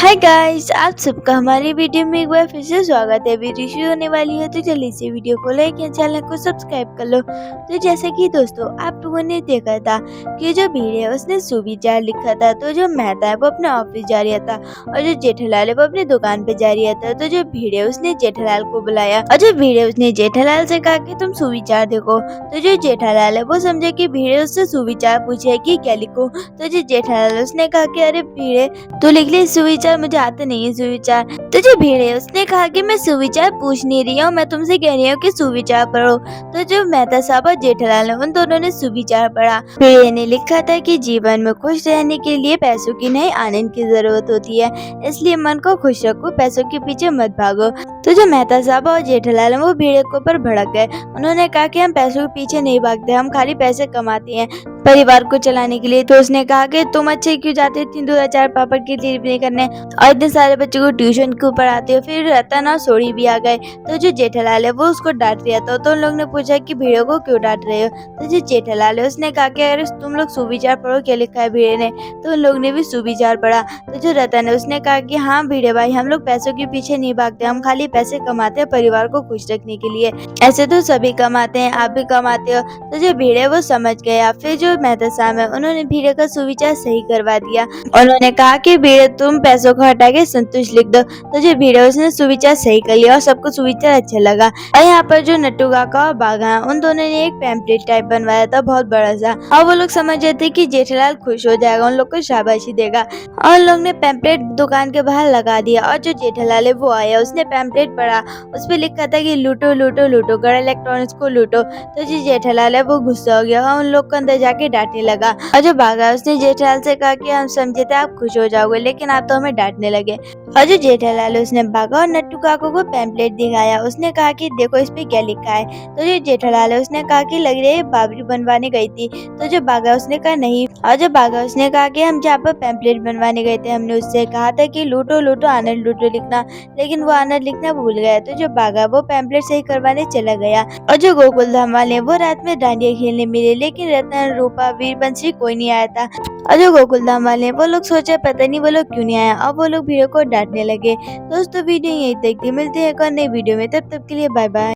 Hi guys, आप सबका हमारी वीडियो में एक बार फिर से स्वागत है। वीडियो शुरू होने वाली है तो जल्दी से वीडियो को लाइक या चैनल को सब्सक्राइब कर लो। तो जैसे कि दोस्तों आप लोगों ने देखा था कि जो भीड़ है उसने सुविचार लिखा था, तो जो मेहता है वो अपने ऑफिस जा रहा था और जो जेठालाल है वो अपनी दुकान पे जा रहा था। तो जो भीड़ है उसने जेठालाल को बुलाया और जो भीड़ है उसने जेठालाल से कहा कि तुम सुविचार देखो। तो जो जेठालाल है वो समझे कि भीड़ है उससे सुविचार पूछे कि क्या लिखूं। तो जो जेठालाल उसने कहा कि अरे भीड़ तो लिख ले सुविचार, मुझे आते नहीं है सुविचार। तो जो भीड़ है उसने कहा कि मैं सुविचार पूछ नहीं रही हूँ, मैं तुमसे कह रही हूँ कि सुविचार पढ़ो। तो जो मेहता साहब और जेठालाल उन दोनों ने सुविचार पढ़ा। भीड़ ने लिखा था कि जीवन में खुश रहने के लिए पैसों की नहीं आनंद की जरूरत होती है, इसलिए मन को खुश रखो, पैसों के पीछे मत भागो। तो जो मेहता साहब और जेठालाल वो भीड़ के ऊपर भड़क गए। उन्होंने कहा कि हम पैसों के पीछे नहीं भागते, हम खाली पैसे कमाते हैं परिवार को चलाने के लिए। तो उसने कहा कि तुम अच्छे क्यों जाते हो इतनी दूर अचार पापड़ की डिलीवरी करने और इतने सारे बच्चों को ट्यूशन क्यों पढ़ाते हो। फिर रतन और सोड़ी भी आ गए। तो जो जेठालाल है वो उसको डांट रहा था। तो उन लोग ने पूछा कि भीड़ों को क्यों डांट रहे हो। तो जो जेठालाल है उसने कहा कि अरे तुम लोग सुविचार पढ़ो, क्या लिखा है भीड़े ने। तो उन लोग ने भी सुविचार पढ़ा। तो जो रतन है उसने कहा कि हाँ भीड़े भाई, हम लोग पैसों के पीछे नहीं भागते, हम खाली पैसे कमाते हैं परिवार को खुश रखने के लिए। ऐसे तो सभी कमाते हैं, आप भी कमाते हो। तो जो भीड़े वो समझ गया। फिर जो मेहता साहब है उन्होंने भीड़े का सुविचार सही करवा दिया। उन्होंने कहा कि भीड़े तुम पैसों को हटा के संतुष्ट लिख दो। तो जो भीड़े उसने सुविचार सही कर लिया और सबको सुविचार अच्छा लगा। और यहाँ पर जो नट्टू काका और बाघा उन दोनों ने एक पैम्पलेट टाइप बनवाया था बहुत बड़ा सा, और वो लोग समझ रहे थे कि जेठालाल खुश हो जाएगा, उन लोग को शाबाशी देगा। और उन लोग ने पैम्पलेट दुकान के बाहर लगा दिया। और जो जेठालाल है वो आया, उसने पैम्पलेट पढ़ा। उस पर लिखा था कि लूटो लूटो लूटो, गढ़ इलेक्ट्रॉनिक्स को लूटो। तो जो जेठालाल है वो गुस्सा हो गया और उन लोग को अंदर जाके डांटने लगा। और जो बाघा उसने जेठालाल से कहा कि हम समझे थे आप खुश हो जाओगे, लेकिन आप तो हमें डांटने लगे। और जो जेठालाल है उसने बाघा और नट्टू काका को पैम्पलेट दिखाया। उसने कहा कि देखो इस पे क्या लिखा है। तो जो जेठालाल है उसने कहा कि लग रही है बाबरी बनवाने गई थी। तो जो बाघा उसने कहा नहीं। और जो बाघा उसने कहा कि हम जहाँ पर पैम्पलेट बनवाने गए थे हमने उससे कहा था कि लूटो लूटो आनंद लूटो लिखना, लेकिन वो आनंद लिखना भूल गया। तो जो बाघा वो पैम्पलेट सही करवाने चला गया। और जो गोकुल धाम वाले वो रात में डांडिया खेलने मिले, लेकिन रतन रूपा वीर बंसी कोई नहीं आया था। और जो गोकुल धाम वाले वो लोग सोचे पता नहीं वो लोग क्यों नहीं आया, और वो लोग भीड़ को डांटने लगे। दोस्तों वीडियो यहीं तक थी, मिलते हैं एक और नई वीडियो में, तब तक के लिए बाय बाय।